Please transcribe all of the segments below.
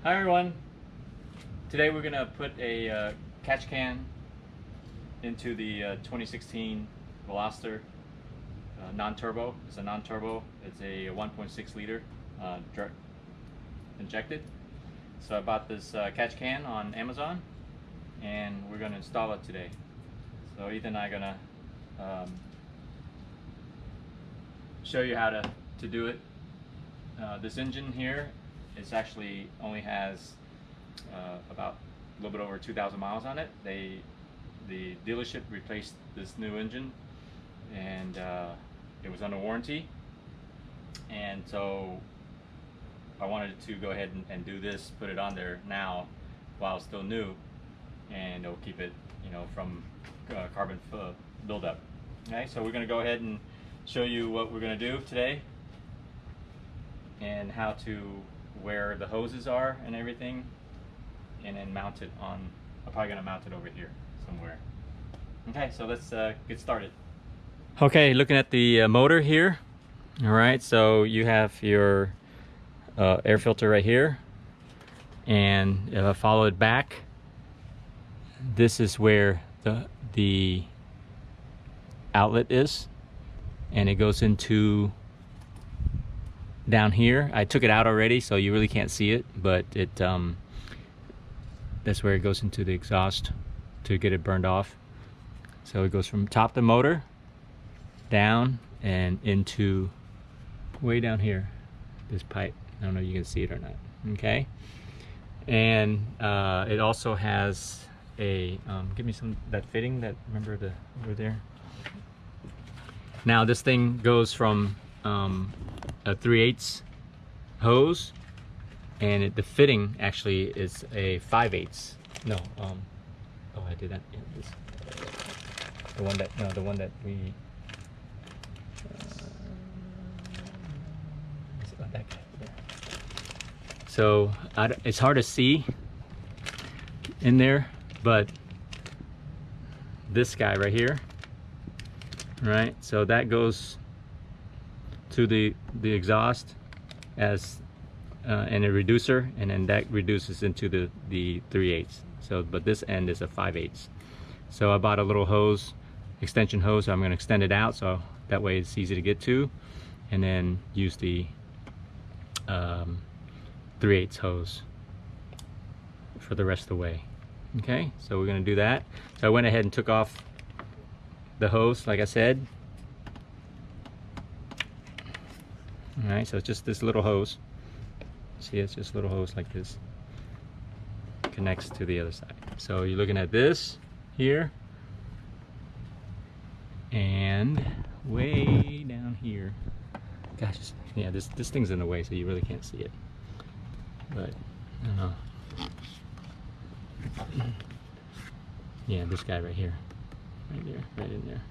Hi everyone. Today we're gonna put a catch can into the 2016 Veloster non-turbo. It's a non-turbo. It's a 1.6 liter direct injected. So I bought this catch can on Amazon, and we're gonna install it today. So Ethan and I are gonna show you how to do it. This engine here is actually only has about a little bit over 2,000 miles on it. The dealership replaced this new engine, and it was under warranty, and so I wanted to go ahead and do this, put it on there now while it's still new, and it'll keep it, you know, from carbon buildup. Okay, so we're going to go ahead and show you what we're going to do today and how to, where the hoses are and everything, and then mount it on. I'm probably going to mount it over here somewhere. Okay, so let's get started. Okay, looking at the motor here. All right, so you have your air filter right here, and if I follow it back, this is where the outlet is, and it goes into down here. I took it out already, so you really can't see it, but it that's where it goes into the exhaust to get it burned off. So it goes from top of the motor down and into way down here, this pipe. I don't know if you can see it or not. Okay, and it also has a give me some that fitting that, remember the over there. Now this thing goes from a 3/8 hose, and the fitting actually is a 5/8. No, oh, I did that. Yeah, this, the one that, no, the one that we that guy there. So it's hard to see in there, but this guy right here, right? So that goes to the exhaust as and a reducer, and then that reduces into the 3/8. So, but this end is a 5/8. So I bought a little hose, extension hose. So I'm going to extend it out so that way it's easy to get to, and then use the 3/8 hose for the rest of the way. Okay, so we're going to do that. So I went ahead and took off the hose, like I said. All right, so it's just this little hose. See, it's just a little hose like this. Connects to the other side. So you're looking at this here, and way down here. Gosh, yeah, this thing's in the way, so you really can't see it. But I don't know. Yeah, this guy right here, right there, right in there.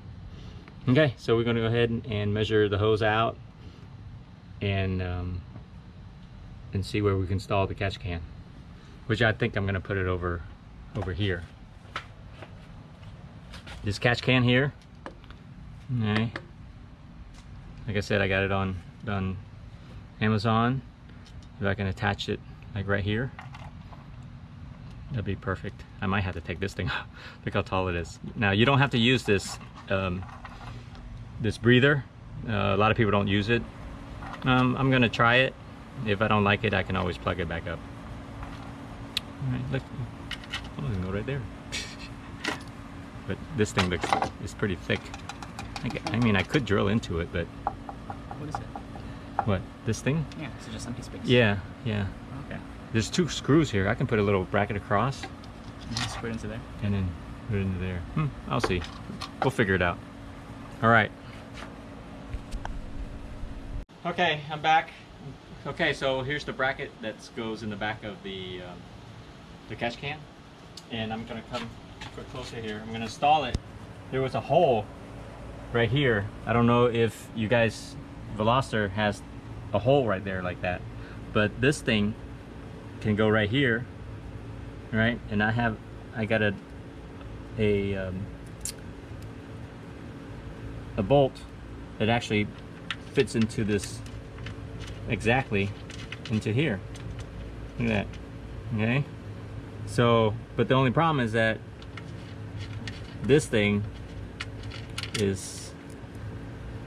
Okay, so we're going to go ahead and measure the hose out, and see where we can install the catch can, which I think I'm going to put it over here. This catch can here, okay, like I said, I got it on Amazon. If I can attach it like right here, that'd be perfect. I might have to take this thing off. Look how tall it is. Now you don't have to use this this breather. A lot of people don't use it. I'm gonna try it. If I don't like it, I can always plug it back up. All right, look, oh, I can go right there. But this thing it's pretty thick. I mean, I could drill into it, but what is it? What, this thing? Yeah, so just empty space. Yeah, yeah. Okay. There's 2 screws here. I can put a little bracket across. Just put it into there. And then put it into there. I'll see. We'll figure it out. All right. Okay, I'm back. Okay, so here's the bracket that goes in the back of the catch can, and I'm gonna come closer here. I'm gonna install it. There was a hole right here. I don't know if you guys, Veloster has a hole right there like that, but this thing can go right here, right? And I got a bolt that actually fits into this, exactly into here. Look at that. Okay, so but the only problem is that this thing is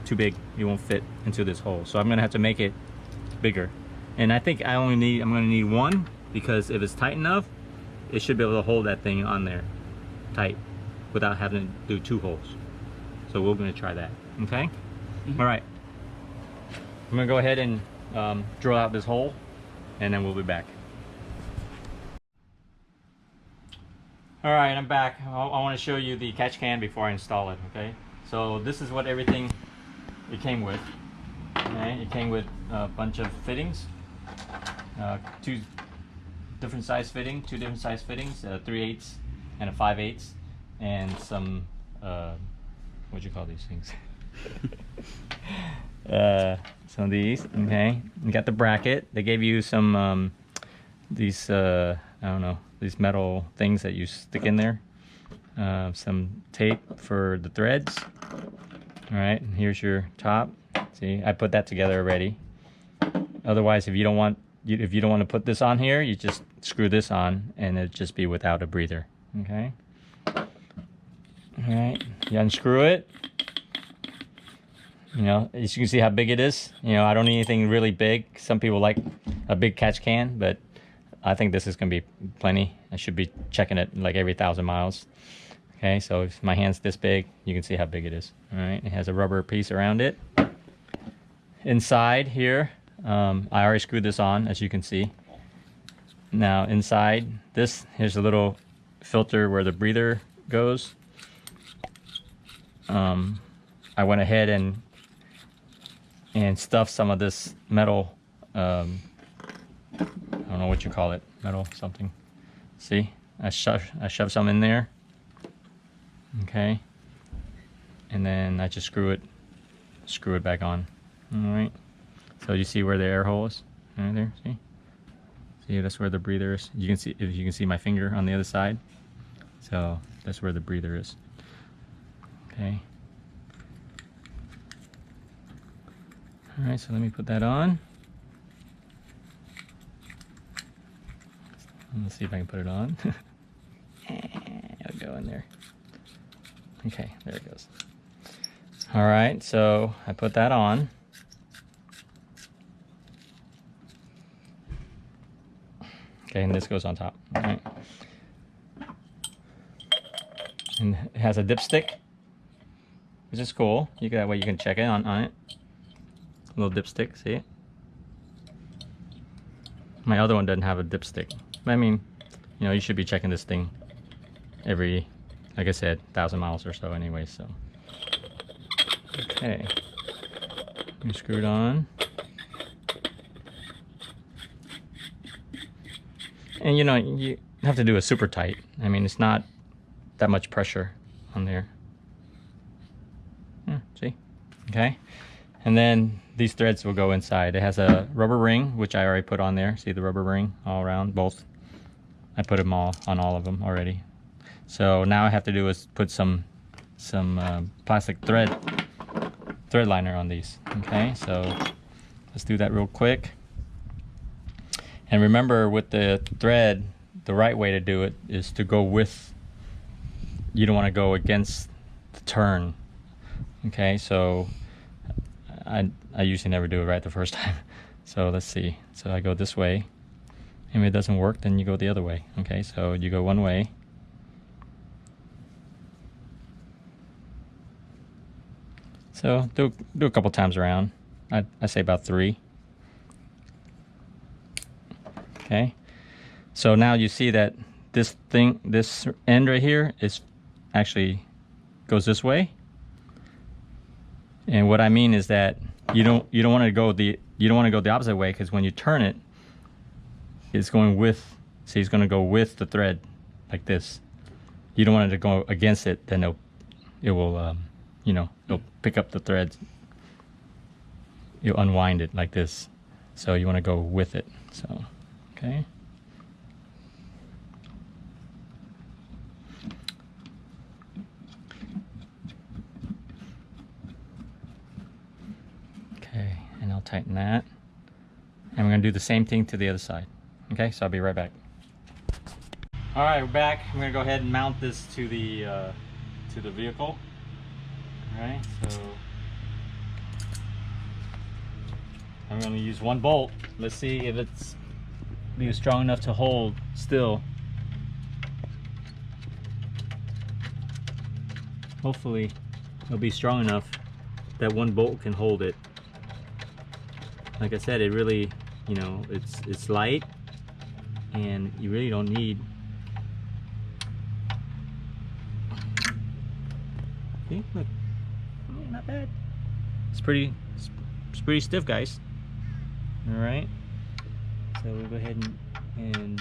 too big. It won't fit into this hole, so I'm gonna have to make it bigger. And I think I'm gonna need one, because if it's tight enough, it should be able to hold that thing on there tight without having to do 2 holes. So we're gonna try that. Okay. All right, I'm gonna go ahead and drill out this hole, and then we'll be back. All right, I'm back. I want to show you the catch can before I install it. Okay, so this is what everything it came with. Okay, it came with a bunch of fittings, 2 different size fittings, 3/8 and a 5/8, and some what do you call these things? Some of these. Okay, you got the bracket. They gave you some these I don't know, these metal things that you stick in there. Some tape for the threads. All right, and here's your top. See, I put that together already. Otherwise, if you don't want to put this on here, you just screw this on, and it'll just be without a breather. Okay. All right, you unscrew it. You know, as you can see how big it is. You know, I don't need anything really big. Some people like a big catch can, but I think this is gonna be plenty. I should be checking it like every 1,000 miles. Okay, so if my hand's this big, you can see how big it is. All right, it has a rubber piece around it. Inside here, I already screwed this on, as you can see. Now inside this, here's a little filter where the breather goes. I went ahead and stuffed some of this metal, I don't know what you call it, metal something. See, I shoved some in there. Okay, and then I just screw it back on. All right, so you see where the air hole is right there. See, that's where the breather is. You can see, if you can see my finger on the other side. So that's where the breather is. Okay. All right, so let me put that on. Let's see if I can put it on. It'll go in there. Okay, there it goes. All right, so I put that on. Okay, and this goes on top. All right. And it has a dipstick, which is cool. That way you can check it on it. A little dipstick, see it? My other one doesn't have a dipstick. I mean, you know, you should be checking this thing every, like I said, 1,000 miles or so anyway, so. Okay. You screw it on. And you know, you have to do it super tight. I mean, it's not that much pressure on there. Yeah, see? Okay. And then these threads will go inside. It has a rubber ring, which I already put on there. See the rubber ring all around, both. I put them all on all of them already. So now I have to do is put some plastic thread liner on these. Okay, so let's do that real quick. And remember, with the thread, the right way to do it is to go with. You don't want to go against the turn. Okay, so I usually never do it right the first time. So let's see. So I go this way. And if it doesn't work, then you go the other way. Okay, so you go one way. So do a couple times around. I say about 3. Okay. So now you see that this end right here is actually goes this way. And what I mean is that you don't want to go the opposite way, because when you turn it, it's going with. See, it's going to go with the thread like this. You don't want it to go against it, then it will you know, it'll pick up the threads. You'll unwind it like this. So you want to go with it. So, okay. Okay, and I'll tighten that. And we're going to do the same thing to the other side. Okay, so I'll be right back. All right, we're back. I'm gonna go ahead and mount this to the vehicle. All right, so I'm gonna use one bolt. Let's see if it's strong enough to hold still. Hopefully it'll be strong enough that one bolt can hold it. Like I said, it really, you know, it's light, and you really don't need. See, look, not bad. It's pretty stiff, guys. All right, so we'll go ahead and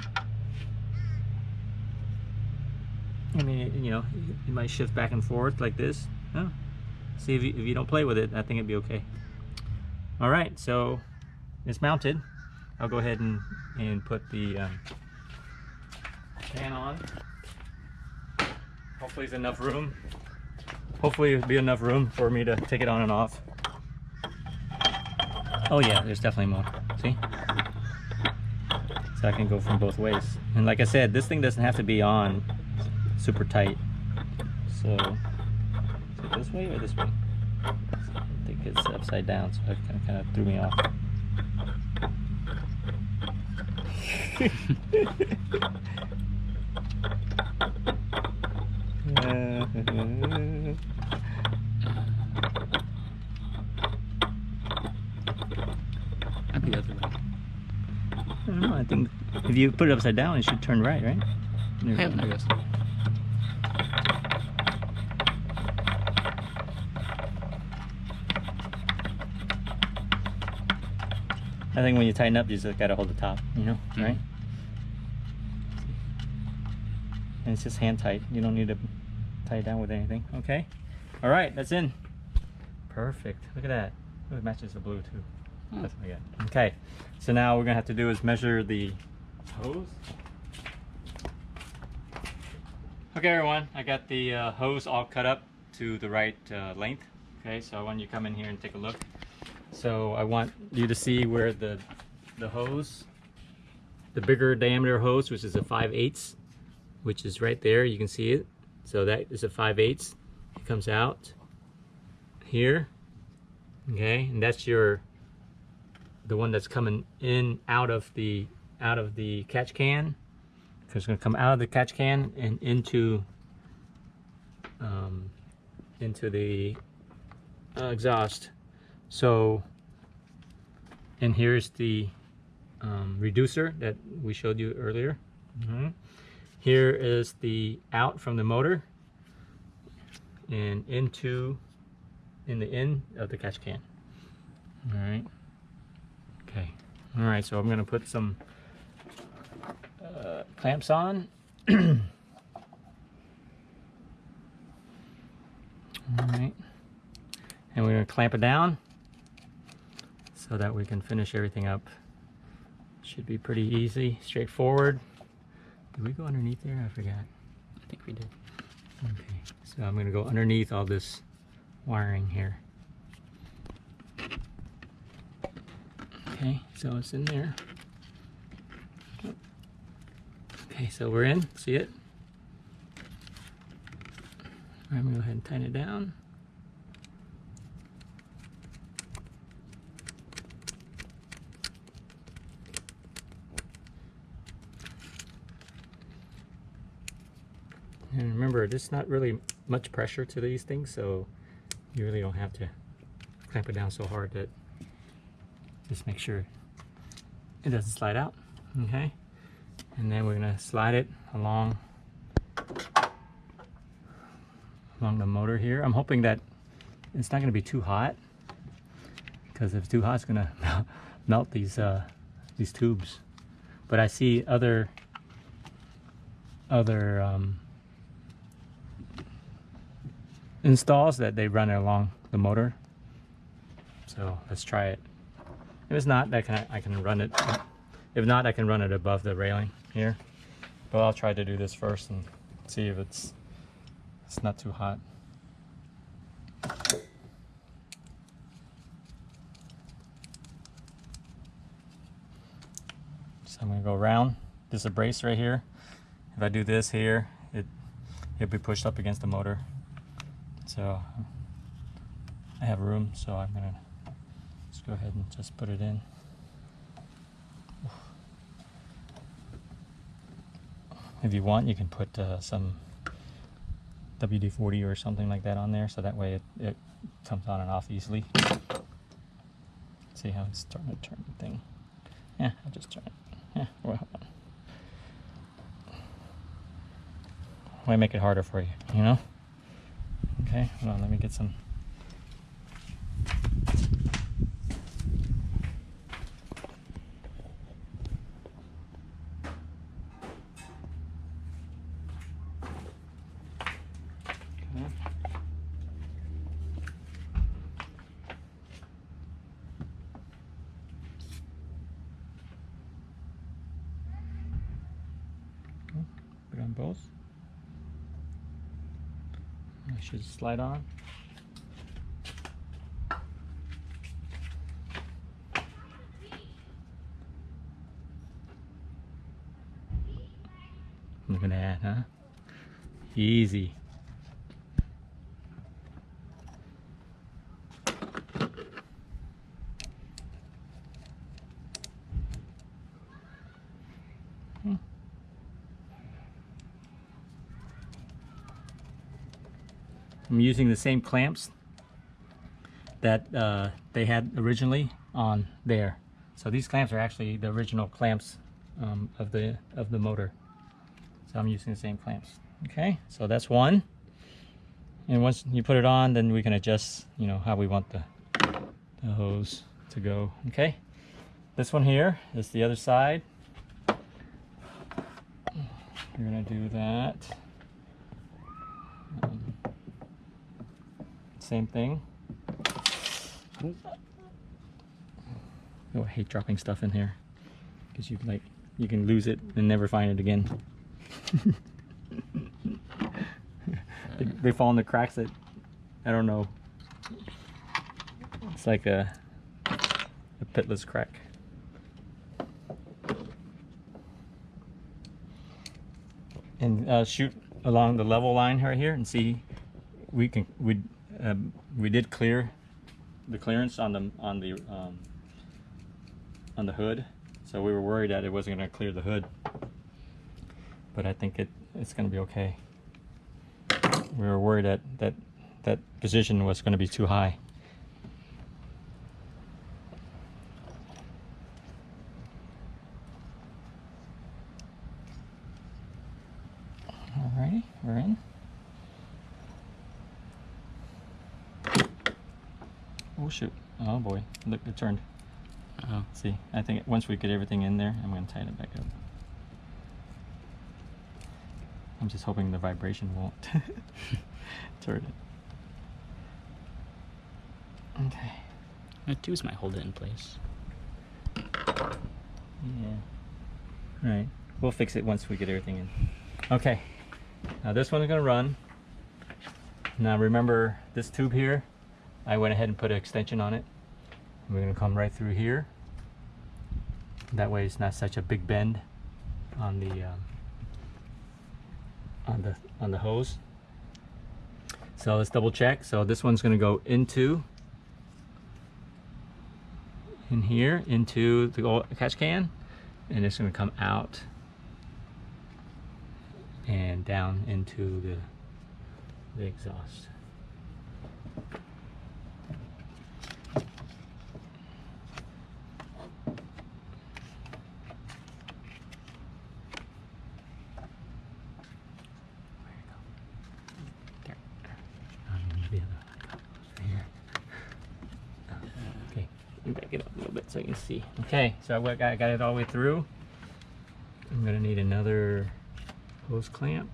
I mean, you know, it might shift back and forth like this. Oh, see if you don't play with it, I think it'd be okay. All right, so it's mounted. I'll go ahead and put the fan on. Hopefully there's enough room. Hopefully it'll be enough room for me to take it on and off. Oh yeah, there's definitely more. See? So I can go from both ways. And like I said, this thing doesn't have to be on super tight. So, is it this way or this way? I think it's upside down, so it kind of threw me off. I'd be the other way. I don't know, I think if you put it upside down, it should turn right? There goes. I think when you tighten up, you just gotta hold the top, you know, right? And it's just hand tight. You don't need to tie it down with anything. Okay. All right, that's in. Perfect. Look at that. Oh, it matches the blue too. That's what I got. Okay. So now what we're gonna have to do is measure the hose. Okay, everyone. I got the hose all cut up to the right length. Okay, so I want you to come in here and take a look. So I want you to see where the hose, the bigger diameter hose, which is a 5/8, which is right there. You can see it. So that is a 5/8. It comes out here. Okay, and that's the one that's coming in out of the catch can. Because it's going to come out of the catch can and into the exhaust. So, and here's the reducer that we showed you earlier. Here is the out from the motor and in the end of the catch can. All right. Okay. All right. So I'm going to put some clamps on. All right. And we're going to clamp it down so that we can finish everything up. Should be pretty easy, straightforward. Did we go underneath there? I forgot. I think we did. Okay, so I'm going to go underneath all this wiring here. Okay, so it's in there. Okay, so we're in. See it? I'm going to go ahead and tighten it down. And remember, there's not really much pressure to these things, so you really don't have to clamp it down so hard that just make sure it doesn't slide out. Okay, and then we're gonna slide it along the motor here. I'm hoping that it's not gonna be too hot, because if it's too hot, it's gonna melt these tubes. But I see other installs that they run it along the motor. So let's try it. If it's not, I can run it. If not, I can run it above the railing here. But I'll try to do this first and see if it's not too hot. So I'm gonna go around. There's a brace right here. if I do this here, it'll be pushed up against the motor. So I have room, so I'm gonna just go ahead and just put it in. If you want, you can put some WD-40 or something like that on there, so that way it comes on and off easily. See how it's starting to turn the thing. Yeah, I'll just turn it. Yeah, well, hold on. Why make it harder for you, you know? Okay, hold on, let me get some. Put on both. I should slide on. Look at that, huh? Easy. I'm using the same clamps that they had originally on there. So these clamps are actually the original clamps of the motor. So I'm using the same clamps. Okay, so that's one. And once you put it on, then we can adjust, you know, how we want the hose to go. Okay, this one here is the other side. You're gonna do that. Same thing. Oh, I hate dropping stuff in here because you can lose it and never find it again. they fall in the cracks that I don't know. It's like a pitless crack. And shoot along the level line right here and see. We did clear the clearance on the hood, so we were worried that it wasn't going to clear the hood, but I think it's going to be okay. We were worried that position was going to be too high. Alrighty, we're in. Oh shoot, oh boy, look, it turned. Oh. See, I think once we get everything in there, I'm going to tighten it back up. I'm just hoping the vibration won't turn it. Okay. The tubes might hold it in place. Yeah. Alright, we'll fix it once we get everything in. Okay, now this one's going to run. Now remember this tube here? I went ahead and put an extension on it. We're going to come right through here. That way it's not such a big bend on the hose. So let's double check. So this one's going to go in here into the catch can, and it's going to come out and down into the exhaust. Back it up a little bit so you can see. Okay, so I got it all the way through. I'm gonna need another hose clamp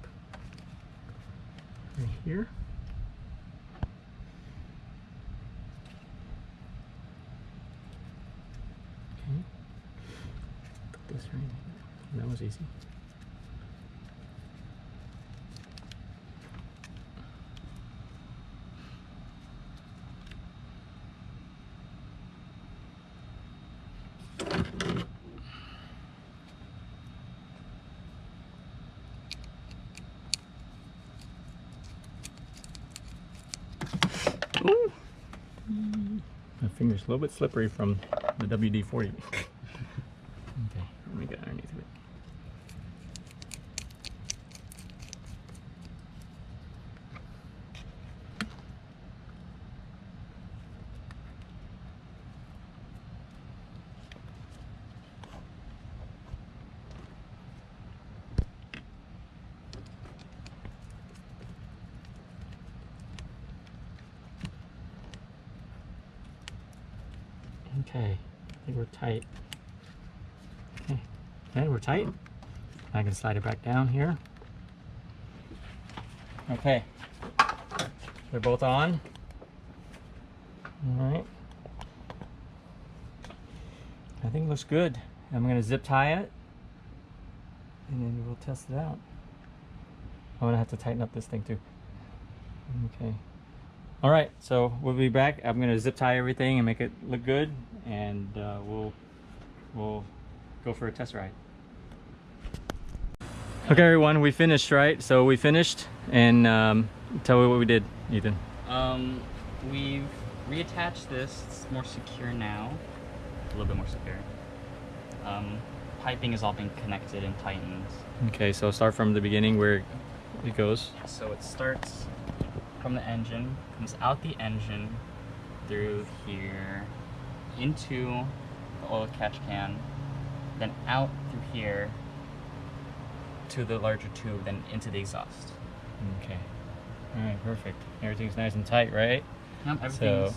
right here. Okay, put this right here. That was easy. finger's a little bit slippery from the WD-40. Okay, let me get underneath of it. Okay, I think we're tight. Okay, we're tight. I can slide it back down here. Okay, they're both on. All right. I think it looks good. I'm gonna zip tie it, and then we'll test it out. I'm gonna have to tighten up this thing too. Okay. All right, so we'll be back. I'm gonna zip tie everything and make it look good, and we'll go for a test ride. Okay, everyone, we finished, right? So we finished, and tell me what we did, Ethan. We've reattached this. It's more secure now. A little bit more secure. Piping has all been connected and tightened. Okay, so start from the beginning where it goes. So it starts from the engine, comes out the engine through here into the oil catch can, then out through here to the larger tube, then into the exhaust. Okay. All right, perfect. Everything's nice and tight, right? Yep, everything's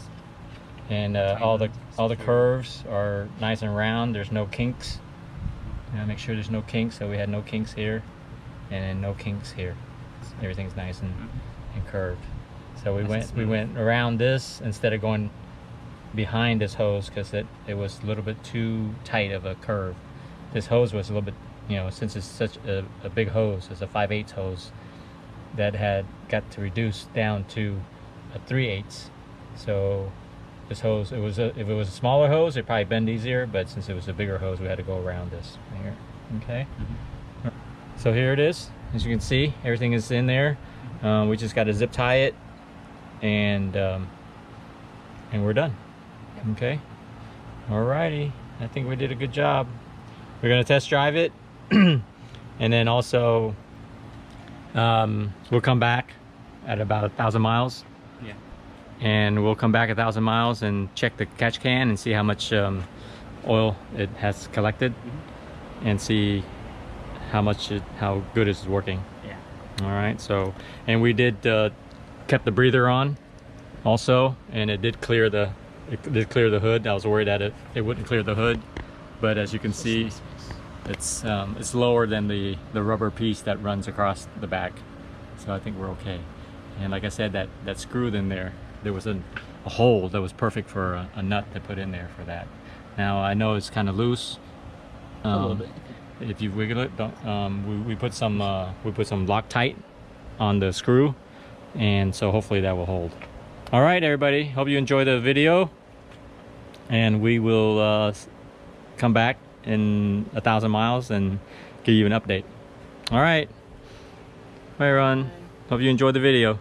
and all the curves are nice and round. There's no kinks. Make sure there's no kinks. So we had no kinks here, and then no kinks here. Everything's nice and curved. So we went around this instead of going behind this hose because it was a little bit too tight of a curve. This hose was a little bit, you know, since it's such a big hose, it's a 5/8 hose that had got to reduce down to a 3/8. So this hose, if it was a smaller hose, it'd probably bend easier, but since it was a bigger hose, we had to go around this here. Okay. So here it is. As you can see, everything is in there. We just got to zip tie it, and we're done. Okay. Alrighty. I think we did a good job. We're gonna test drive it, and then also we'll come back at about 1,000 miles. Yeah. And we'll come back 1,000 miles and check the catch can and see how much oil it has collected, and see how good it's working. Yeah. All right. So, and we did kept the breather on also, and it did clear the hood. I was worried that it wouldn't clear the hood, but as you can see, it's lower than the rubber piece that runs across the back. So I think we're okay. And like I said, that screw in there was a hole that was perfect for a nut to put in there for that. Now I know it's kind of loose. A little bit. If you wiggle it, we put some Loctite on the screw, and so hopefully that will hold. All right, everybody. Hope you enjoy the video, and we will come back in 1,000 miles and give you an update. All right. Bye, everyone. Hope you enjoyed the video.